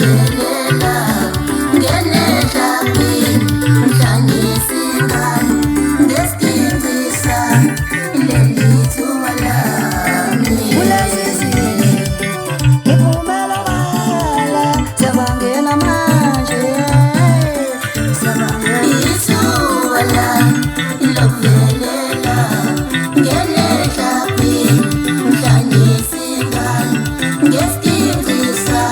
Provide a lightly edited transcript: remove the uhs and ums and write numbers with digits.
lovelela ngenehla kwini mhlangisa ingane ngesicimbisa leli thuba lami kulesizini ngiphumela mala siyabangena manje ithuba lami lovelela ngenehla kwini mhlangisa ingane ngesicimbisa